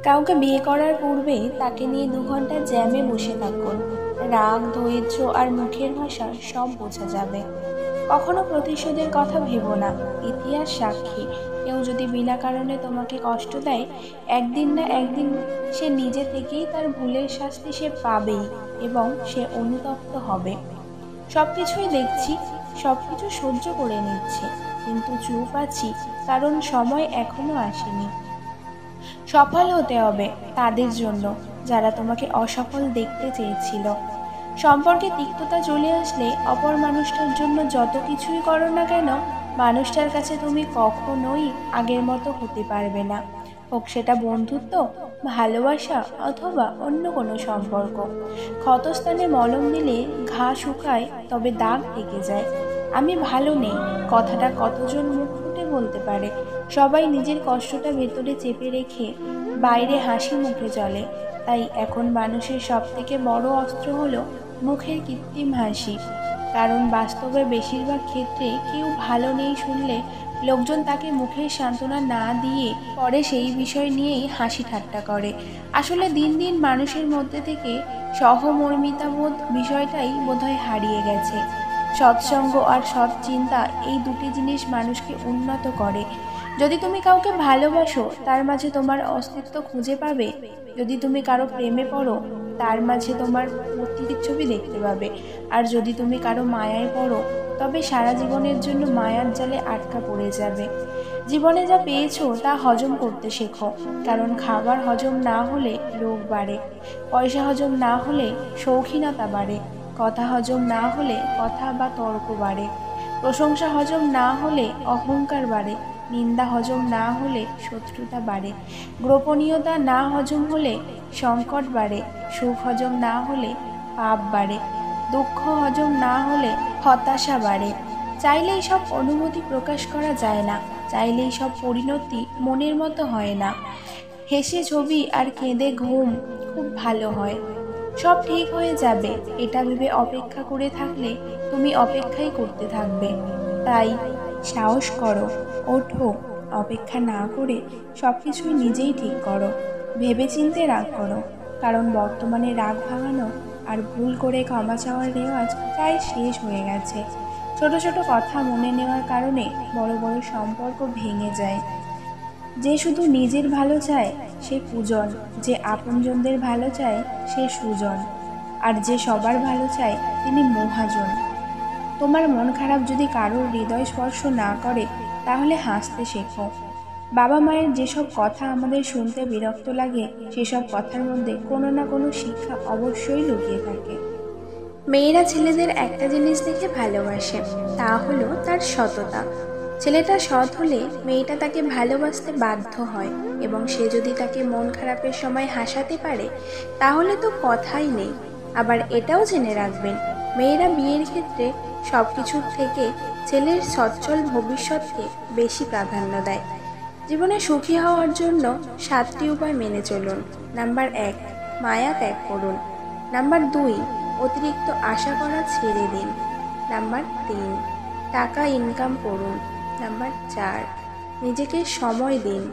কাউকে বিয়ে করার পূর্বে তাকে নিয়ে 2 ঘন্টা জ্যামে বসে থাকুন। রাগ, ধৈর্য আর মুখের ভাষা সব বোঝা যাবে। কখনো প্রতিশোধের কথা ভেবো না। ইতিহাস সাক্ষী, কেউ যদি বিনা কারণে তোমাকে কষ্ট দেয়, একদিন না একদিন সে নিজে থেকেই তার ভুলের শাস্তি সে পাবেই, এবং সে অনুতপ্ত হবে। সবকিছুই দেখছি, সবকিছু সহ্য করে নিচ্ছি, কিন্তু চুপ আছি কারণ সময় এখনো আসেনি। সফল হতে হবে তাদের জন্য যারা তোমাকে অসফল দেখতে চেয়েছিল। সম্পর্কে তিক্ততা চলে আসলে অপর মানুষটার জন্য যত কিছুই করো না কেন, মানুষটার কাছে তুমি কখনোই আগের মতো হতে পারবে না। হোক সেটা বন্ধুত্ব, ভালোবাসা অথবা অন্য কোনো সম্পর্ক। ক্ষতস্থানে মলম দিলে ঘা শুকায়, তবে দাগ থেকে যায়। আমি ভালো নেই কথাটা কতজন মুখ ফুটে বলতে পারে? সবাই নিজের কষ্টটা ভেতরে চেপে রেখে বাইরে হাসি মুখে চলে। তাই এখন মানুষের সবথেকে বড় অস্ত্র হলো মুখের কৃত্রিম হাসি। কারণ বাস্তবে বেশিরভাগ ক্ষেত্রে কেউ ভালো নেই শুনলে লোকজন তাকে মুখের সান্ত্বনা না দিয়ে পরে সেই বিষয় নিয়েই হাসি ঠাট্টা করে। আসলে দিন দিন মানুষের মধ্যে থেকে সহমর্মিতাবোধ বিষয়টাই বোধহয় হারিয়ে গেছে। সৎসঙ্গ আর সৎ চিন্তা, এই দুটি জিনিস মানুষকে উন্নত করে। যদি তুমি কাউকে ভালোবাসো, তার মাঝে তোমার অস্তিত্ব খুঁজে পাবে। যদি তুমি কারো প্রেমে পড়ো, তার মাঝে তোমার প্রতিচ্ছবি দেখতে পাবে। আর যদি তুমি কারো মায়ায় পড়ো, তবে সারা জীবনের জন্য মায়ার জালে আটকা পড়ে যাবে। জীবনে যা পেয়েছো তা হজম করতে শেখো, কারণ খাবার হজম না হলে রোগ বাড়ে, পয়সা হজম না হলে শৌখিনতা বাড়ে, কথা হজম না হলে কথা বা তর্ক বাড়ে, প্রশংসা হজম না হলে অহংকার বাড়ে, নিন্দা হজম না হলে শত্রুতা বাড়ে, গোপনীয়তা না হজম হলে সংকট বাড়ে, সুখ হজম না হলে পাপ বাড়ে, দুঃখ হজম না হলে হতাশা বাড়ে। চাইলেই সব অনুভূতি প্রকাশ করা যায় না, চাইলেই সব পরিণতি মনের মতো হয় না। হেসে ছবি আর কেঁদে ঘুম খুব ভালো হয়। সব ঠিক হয়ে যাবে এটা ভেবে অপেক্ষা করে থাকলে তুমি অপেক্ষাই করতে থাকবে। তাই সাহস করো, ওঠো, অপেক্ষা না করে সব কিছুই নিজেই ঠিক করো। ভেবেচিন্তে রাগ করো, কারণ বর্তমানে রাগ ভাঙানো আর ভুল করে ক্ষমা চাওয়ার রেওয়াজ প্রায় শেষ হয়ে গেছে। ছোট ছোট কথা মনে নেওয়ার কারণে বড় বড় সম্পর্ক ভেঙে যায়। যে শুধু নিজের ভালো চায় সে পূজন, যে আপনজনদের ভালো চায় সে সুজন, আর যে সবার ভালো চায় তিনি মহাজন। তোমার মন খারাপ যদি কারোর হৃদয় স্পর্শ না করে, তাহলে হাসতে শেখো। বাবা মায়ের যেসব কথা আমাদের শুনতে বিরক্ত লাগে, সেসব কথার মধ্যে কোনো না কোনো শিক্ষা অবশ্যই লুকিয়ে থাকে। মেয়েরা ছেলেদের একটা জিনিস দেখে ভালোবাসে, তা হলো তার সততা। ছেলেটা সৎ হলে মেয়েটা তাকে ভালোবাসতে বাধ্য হয়, এবং সে যদি তাকে মন খারাপের সময় হাসাতে পারে, তাহলে তো কথাই নেই। আবার এটাও জেনে রাখবেন, মেয়েরা বিয়ের ক্ষেত্রে সব কিছুর থেকে ছেলের সচ্ছল ভবিষ্যৎকে বেশি প্রাধান্য দেয়। জীবনে সুখী হওয়ার জন্য 7টি উপায় মেনে চলুন। নাম্বার 1, মায়া ত্যাগ করুন। নাম্বার 2, অতিরিক্ত আশা করা ছেড়ে দিন। নাম্বার 3, টাকা ইনকাম করুন। নাম্বার 4, নিজেকে সময় দিন।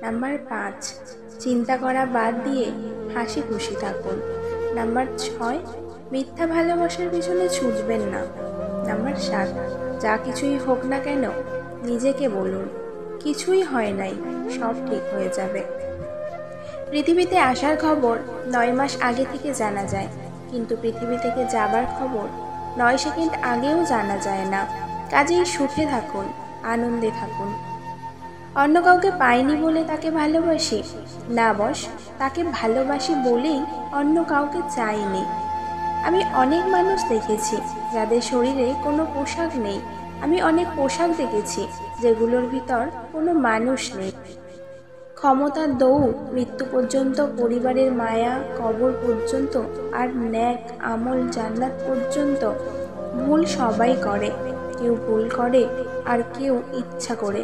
নাম্বার 5, চিন্তা করা বাদ দিয়ে হাসি খুশি থাকুন। নাম্বার 6, মিথ্যা ভালোবাসার পিছনে ছুটবেন না। নাম্বার 7, যা কিছুই হোক না কেন নিজেকে বলুন, কিছুই হয় নাই, সব ঠিক হয়ে যাবে। পৃথিবীতে আসার খবর 9 মাস আগে থেকে জানা যায়, কিন্তু পৃথিবী থেকে যাবার খবর 9 সেকেন্ড আগেও জানা যায় না। কাজেই সুখে থাকুন, আনন্দে থাকুন। অন্য কাউকে পাইনি বলে তাকে ভালোবাসি না, বস তাকে ভালোবাসি বলেই অন্য কাউকে চাইনি। আমি অনেক মানুষ দেখেছি যাদের শরীরে কোনো পোশাক নেই। আমি অনেক পোশাক দেখেছি যেগুলোর ভিতর কোনো মানুষ নেই। ক্ষমতার দৌড় মৃত্যু পর্যন্ত, পরিবারের মায়া কবর পর্যন্ত, আর ন্যাক আমল জান্নাত পর্যন্ত। ভুল সবাই করে, কেউ ভুল করে আর কেউ ইচ্ছা করে।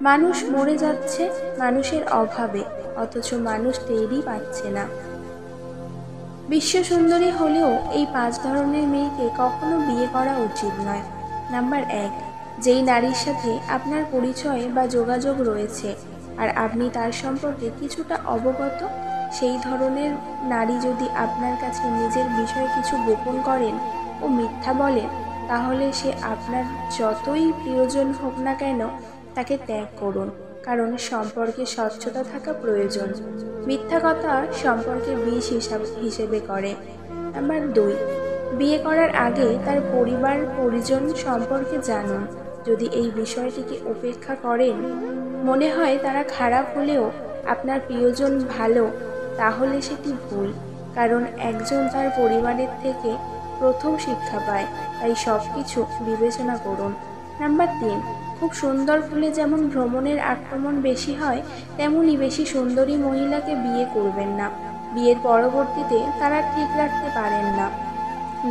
মানুষ মরে যাচ্ছে মানুষের অভাবে, অথচ মানুষ টেরই পাচ্ছে না। বিশ্ব সুন্দরী হলেও এই 5 ধরনের মেয়েকে কখনো বিয়ে করা উচিত নয়। নাম্বার 1, যেই নারীর সাথে আপনার পরিচয় বা যোগাযোগ রয়েছে আর আপনি তার সম্পর্কে কিছুটা অবগত, সেই ধরনের নারী যদি আপনার কাছে নিজের বিষয়ে কিছু গোপন করেন ও মিথ্যা বলেন, তাহলে সে আপনার যতই প্রিয়জন হোক না কেন তাকে ত্যাগ করুন, কারণ সম্পর্কে স্বচ্ছতা থাকা প্রয়োজন। মিথ্যা কথা সম্পর্কে বিষ হিসেবে করে। নাম্বার 2, বিয়ে করার আগে তার পরিবার পরিজন সম্পর্কে জানুন। যদি এই বিষয়টিকে উপেক্ষা করেন, মনে হয় তারা খারাপ হলেও আপনার প্রিয়জন ভালো, তাহলে সেটি ভুল, কারণ একজন তার পরিবারের থেকে প্রথম শিক্ষা পায়, তাই সব কিছু বিবেচনা করুন। নাম্বার 3, খুব সুন্দর ফুলে যেমন ভ্রমণের আক্রমণ বেশি হয়, তেমনই বেশি সুন্দরী মহিলাকে বিয়ে করবেন না। বিয়ের পরবর্তীতে তারা ঠিক রাখতে পারেন না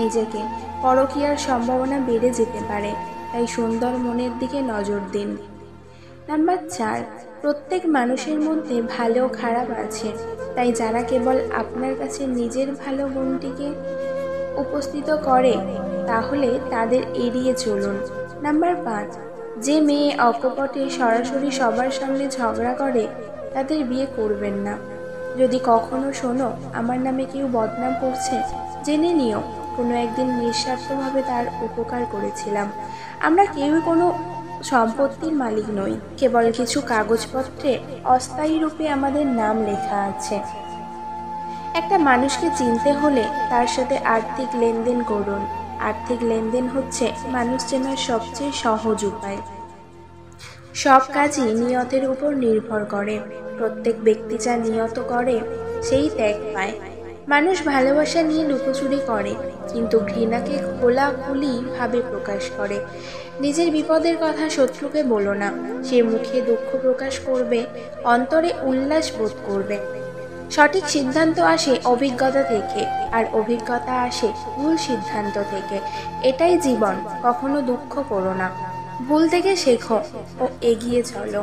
নিজেকে, পরকীয়ার সম্ভাবনা বেড়ে যেতে পারে, তাই সুন্দর মনের দিকে নজর দিন। নাম্বার 4, প্রত্যেক মানুষের মধ্যে ভালো খারাপ আছে, তাই যারা কেবল আপনার কাছে নিজের ভালো গুণটিকে উপস্থিত করে, তাহলে তাদের এড়িয়ে চলুন। নাম্বার 5, যে মেয়ে অকপটে সরাসরি সবার সামনে ঝগড়া করে, তাদের বিয়ে করবেন না। যদি কখনো শোনো আমার নামে কেউ বদনাম করছে, জেনে নিও কোনো একদিন নিঃস্বার্থভাবে তার উপকার করেছিলাম। আমরা কেউই কোনো সম্পত্তির মালিক নই, কেবল কিছু কাগজপত্রে অস্থায়ী রূপে আমাদের নাম লেখা আছে। একটা মানুষকে চিনতে হলে তার সাথে আর্থিক লেনদেন করুন। আর্থিক লেনদেন হচ্ছে মানুষ চেনার সবচেয়ে সহজ উপায়। সব কাজই নিয়তের উপর নির্ভর করে। প্রত্যেক ব্যক্তি যা নিয়ত করে সেই ত্যাগ পায়। মানুষ ভালোবাসা নিয়ে লুকোচুরি করে, কিন্তু ঘৃণাকে খোলাখুলি ভাবে প্রকাশ করে। নিজের বিপদের কথা শত্রুকে বলো না, সে মুখে দুঃখ প্রকাশ করবে, অন্তরে উল্লাস বোধ করবে। সঠিক সিদ্ধান্ত আসে অভিজ্ঞতা থেকে, আর অভিজ্ঞতা আসে ভুল সিদ্ধান্ত থেকে। এটাই জীবন, কখনো দুঃখ করো না, ভুল থেকে শেখো ও এগিয়ে চলো।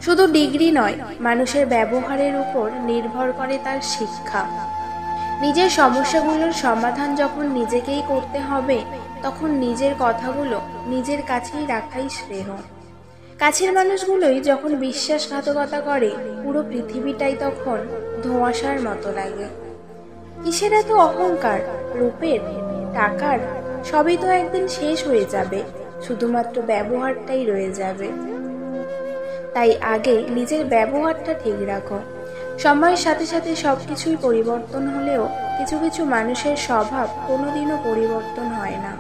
শুধু ডিগ্রি নয়, মানুষের ব্যবহারের উপর নির্ভর করে তার শিক্ষা। নিজের সমস্যাগুলোর সমাধান যখন নিজেকেই করতে হবে, তখন নিজের কথাগুলো নিজের কাছেই রাখাই শ্রেয়। কাছের মানুষগুলোই যখন বিশ্বাসঘাতকতা করে, পুরো পৃথিবীটাই তখন ধোঁয়াশার মতো লাগে। কিসের এত অহংকার? রূপের, টাকার, সবই তো একদিন শেষ হয়ে যাবে, শুধুমাত্র ব্যবহারটাই রয়ে যাবে। তাই আগে নিজের ব্যবহারটা ঠিক রাখো। সময়ের সাথে সাথে সবকিছুই পরিবর্তন হলেও কিছু কিছু মানুষের স্বভাব কোনোদিনও পরিবর্তন হয় না।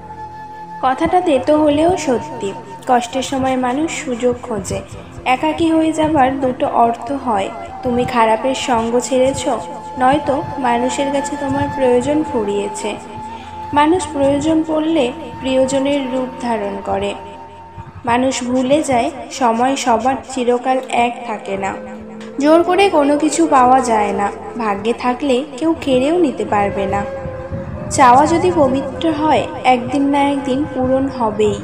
কথাটা তেতো হলেও সত্যি। কষ্টের সময় মানুষ সুযোগ খোঁজে। একাকী হয়ে যাবার দুটো অর্থ হয়, তুমি খারাপের সঙ্গ ছেড়েছ, নয়তো মানুষের কাছে তোমার প্রয়োজন ফুরিয়েছে। মানুষ প্রয়োজন পড়লে প্রিয়জনের রূপ ধারণ করে। মানুষ ভুলে যায় সময় সবার চিরকাল এক থাকে না। জোর করে কোনো কিছু পাওয়া যায় না, ভাগ্যে থাকলে কেউ কেড়েও নিতে পারবে না। চাওয়া যদি পবিত্র হয়, একদিন না একদিন পূরণ হবেই।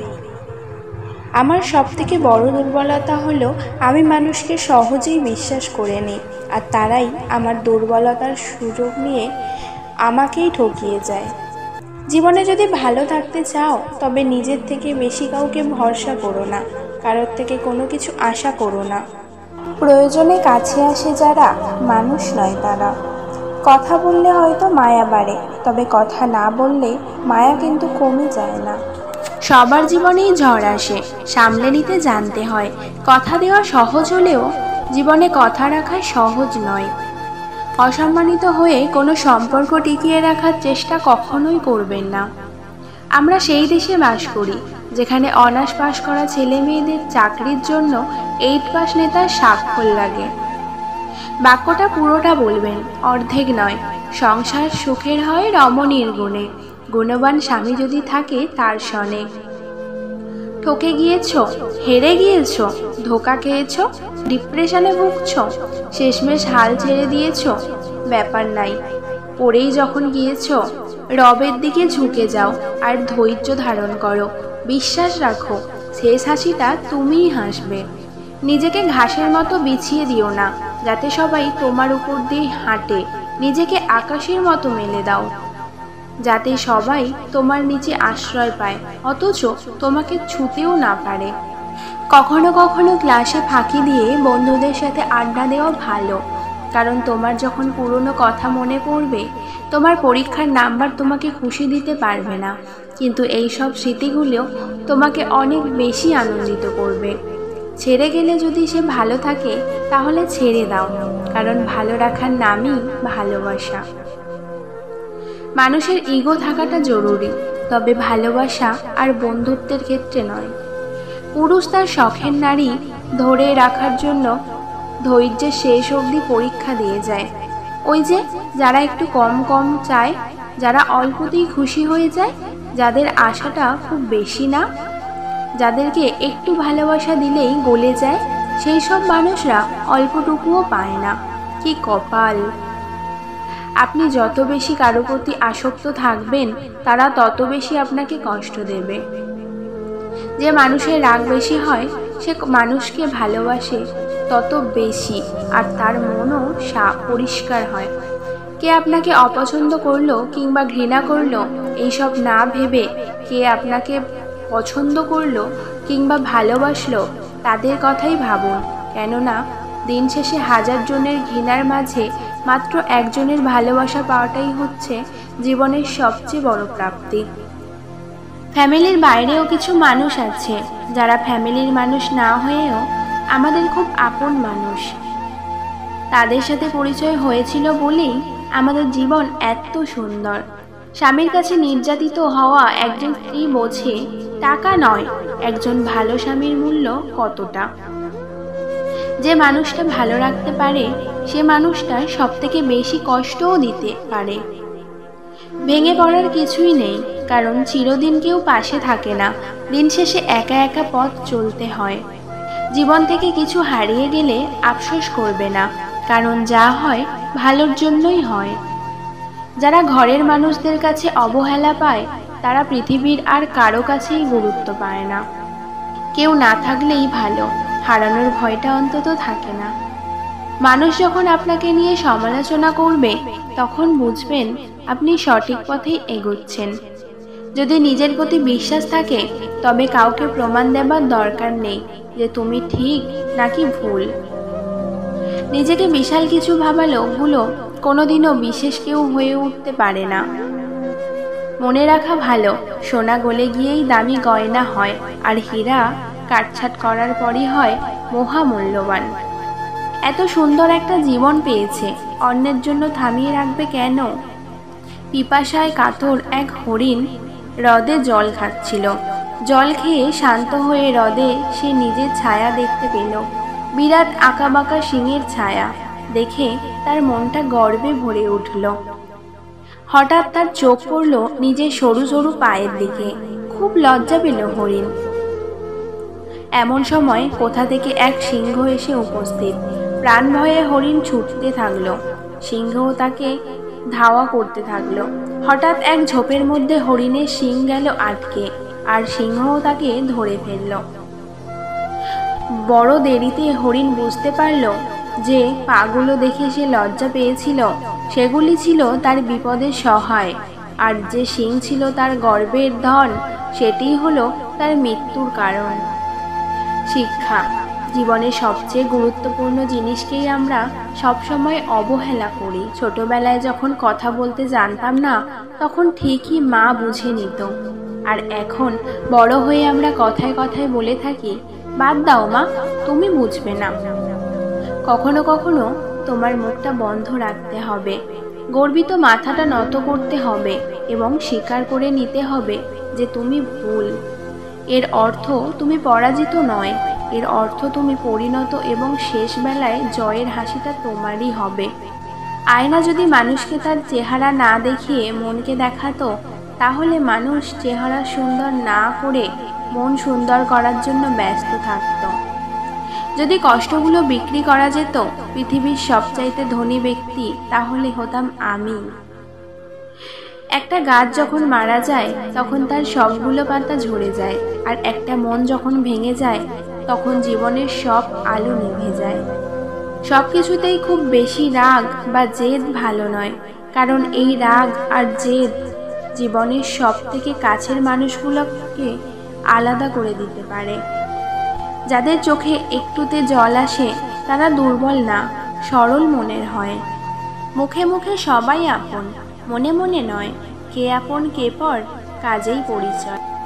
আমার সবথেকে বড় দুর্বলতা হলো আমি মানুষকে সহজেই বিশ্বাস করে নিই, আর তারাই আমার দুর্বলতার সুযোগ নিয়ে আমাকেই ঠকিয়ে যায়। জীবনে যদি ভালো থাকতে চাও, তবে নিজের থেকে বেশি কাউকে ভরসা করো না, কারোর থেকে কোনো কিছু আশা করো না। প্রয়োজনে কাছে আসে যারা, মানুষ নয় তারা। কথা বললে হয়তো মায়া বাড়ে, তবে কথা না বললে মায়া কিন্তু কমে যায় না। সবার জীবনেই ঝড় আসে, সামলে নিতে জানতে হয়। কথা দেওয়া সহজ হলেও জীবনে কথা রাখা সহজ নয়। অসম্মানিত হয়ে কোনো সম্পর্ক টিকিয়ে রাখার চেষ্টা কখনোই করবেন না। আমরা সেই দেশে বাস করি যেখানে অনার্স পাশ করা ছেলে মেয়েদের চাকরির জন্য 8 পাস নেতার স্বাক্ষর লাগে। বাক্যটা পুরোটা বলবেন, অর্ধেক নয়। সংসার সুখের হয় রমণীর গুণে, গুণবান স্বামী যদি থাকে তার সনে। ঠকে গিয়েছ, হেরে গিয়েছ, ধোকা খেয়েছ, ডিপ্রেশনে ভুগছ, শেষমেশ হাল ছেড়ে দিয়েছ, ব্যাপার নাই। পড়েই যখন গিয়েছ, রবের দিকে ঝুঁকে যাও আর ধৈর্য ধারণ করো। বিশ্বাস রাখো, শেষ হাসিটা তুমিই হাসবে। নিজেকে ঘাসের মতো বিছিয়ে দিও না, যাতে সবাই তোমার উপর দিয়ে হাঁটে। নিজেকে আকাশের মতো মেলে দাও, যাতে সবাই তোমার নিচে আশ্রয় পায়, অথচ তোমাকে ছুঁতেও না পারে। কখনো কখনো ক্লাসে ফাঁকি দিয়ে বন্ধুদের সাথে আড্ডা দেওয়া ভালো, কারণ তোমার যখন পুরনো কথা মনে পড়বে, তোমার পরীক্ষার নাম্বার তোমাকে খুশি দিতে পারবে না, কিন্তু এই সব স্মৃতিগুলো তোমাকে অনেক বেশি আনন্দিত করবে। ছেড়ে গেলে যদি সে ভালো থাকে তাহলে ছেড়ে দাও, কারণ ভালো রাখার নামই ভালোবাসা। মানুষের ইগো থাকাটা জরুরি, তবে ভালোবাসা আর বন্ধুত্বের ক্ষেত্রে নয়। পুরুষ তার শখের নারী ধরে রাখার জন্য ধৈর্যের শেষ অবধি পরীক্ষা দিয়ে যায়। ওই যে যারা একটু কম কম চায়, যারা অল্পতেই খুশি হয়ে যায়, যাদের আশাটা খুব বেশি না, যাদেরকে একটু ভালোবাসা দিলেই গলে যায়, সেই সব মানুষরা অল্পটুকুও পায় না। কি কপাল! আপনি যত বেশি কারো প্রতি আসক্ত থাকবেন, তারা তত বেশি আপনাকে কষ্ট দেবে। যে মানুষের রাগ বেশি হয়, সে মানুষকে ভালোবাসে তত বেশি, আর তার মনও পরিষ্কার হয়। কে আপনাকে অপছন্দ করলো কিংবা ঘৃণা করলো, এইসব না ভেবে কে আপনাকে পছন্দ করলো কিংবা ভালোবাসলো, তাদের কথাই ভাবুন। কেননা দিন শেষে হাজার জনের ঘৃণার মাঝে মাত্র একজনের ভালোবাসা পাওয়াটাই হচ্ছে জীবনের সবচেয়ে বড় প্রাপ্তি। ফ্যামিলির বাইরেও কিছু মানুষ আছে যারা ফ্যামিলির মানুষ না হয়েও আমাদের খুব আপন মানুষ। তাদের সাথে পরিচয় হয়েছিল বলেই আমাদের জীবন এত সুন্দর। স্বামীর কাছে নির্যাতিত হওয়া একজন স্ত্রী বোঝে টাকা নয়, একজন ভালো স্বামীর মূল্য কতটা। যে মানুষটা ভালো রাখতে পারে, সে মানুষটা সবথেকে বেশি কষ্টও দিতে পারে। ভেঙে পড়ার কিছুই নেই, কারণ চিরদিন কেউ পাশে থাকে না। দিন শেষে একা একা পথ চলতে হয়। জীবন থেকে কিছু হারিয়ে গেলে আফসোস করবে না, কারণ যা হয় ভালোর জন্যই হয়। যারা ঘরের মানুষদের কাছে অবহেলা পায়, তারা পৃথিবীর আর কারো কাছেই গুরুত্ব পায় না। কেউ না থাকলেই ভালো, হারানোর ভয়টা অন্তত থাকে না। মানুষ যখন আপনাকে নিয়ে সমালোচনা করবে, তখন বুঝবেন আপনি সঠিক পথেই এগোচ্ছেন। যদি নিজের প্রতি বিশ্বাস থাকে, তবে কাউকে প্রমাণ দেবার দরকার নেই যে তুমি ঠিক নাকি ভুল। নিজেকে বিশাল কিছু ভাবা লোকগুলো কোনোদিনও বিশেষ কেউ হয়ে উঠতে পারে না। মনে রাখা ভালো, সোনা গলে গিয়েই দামি গয়না হয়, আর হীরা কাটছাট করার পরই হয় মহামূল্যবান। এত সুন্দর একটা জীবন পেয়েছে, অন্যের জন্য থামিয়ে রাখবে কেন? পিপাসায় কাতর এক হরিণ হ্রদে জল খাচ্ছিল। জল খেয়ে শান্ত হয়ে হ্রদে সে নিজের ছায়া দেখতে পেল, বিরাট আঁকাবাঁকা শিঙের ছায়া। দেখে তার মনটা গর্বে ভরে উঠল। হঠাৎ তার চোখ পড়ল নিজের সরু সরু পায়ের দিকে। খুব লজ্জা পেল হরিণ। এমন সময় কোথা থেকে এক সিংহ এসে উপস্থিত। প্রাণ ভয়ে হরিণ ছুটতে থাকলো, সিংহও তাকে ধাওয়া করতে থাকলো। হঠাৎ এক ঝোপের মধ্যে হরিণের শিং গেল আটকে, আর সিংহও তাকে ধরে ফেলল। বড় দেরিতে হরিণ বুঝতে পারল যে পাগুলো দেখে সে লজ্জা পেয়েছিল, সেগুলি ছিল তার বিপদের সহায়, আর যে শিং ছিল তার গর্বের ধন, সেটিই হলো তার মৃত্যুর কারণ। শিক্ষা। জীবনের সবচেয়ে গুরুত্বপূর্ণ জিনিসকেই আমরা সবসময় অবহেলা করি। ছোটবেলায় যখন কথা বলতে জানতাম না, তখন ঠিকই মা বুঝে নিত, আর এখন বড় হয়ে আমরা কথায় কথায় বলে থাকি, বাদ দাও মা, তুমি বুঝবে না। কখনো কখনো তোমার মুখটা বন্ধ রাখতে হবে, গর্বিত মাথাটা নত করতে হবে এবং স্বীকার করে নিতে হবে যে তুমি ভুল। এর অর্থ তুমি পরাজিত নয়, এর অর্থ তুমি পরিণত, এবং শেষ বেলায় জয়ের হাসিটা তোমারই হবে। আয়না যদি মানুষকে তার চেহারা না দেখিয়ে মনকে দেখাতো, তাহলে মানুষ চেহারা সুন্দর না করে মন সুন্দর করার জন্য ব্যস্ত থাকত। যদি কষ্টগুলো বিক্রি করা যেত পৃথিবীর সবচাইতে ধনী ব্যক্তি, তাহলে হতাম আমি। একটা গাছ যখন মারা যায়, তখন তার সবগুলো পাতা ঝরে যায়, আর একটা মন যখন ভেঙে যায়, তখন জীবনের সব আলো নিভে যায়। সব কিছুতেই খুব বেশি রাগ বা জেদ ভালো নয়, কারণ এই রাগ আর জেদ জীবনের সব থেকে কাছের মানুষগুলোকে আলাদা করে দিতে পারে। যাদের চোখে একটুতে জল আসে তারা দুর্বল না, সরল মনের হয়। মুখে মুখে সবাই আপন, মনে মনে নয়। কে আপন কে পর কাজেই পরিচয়।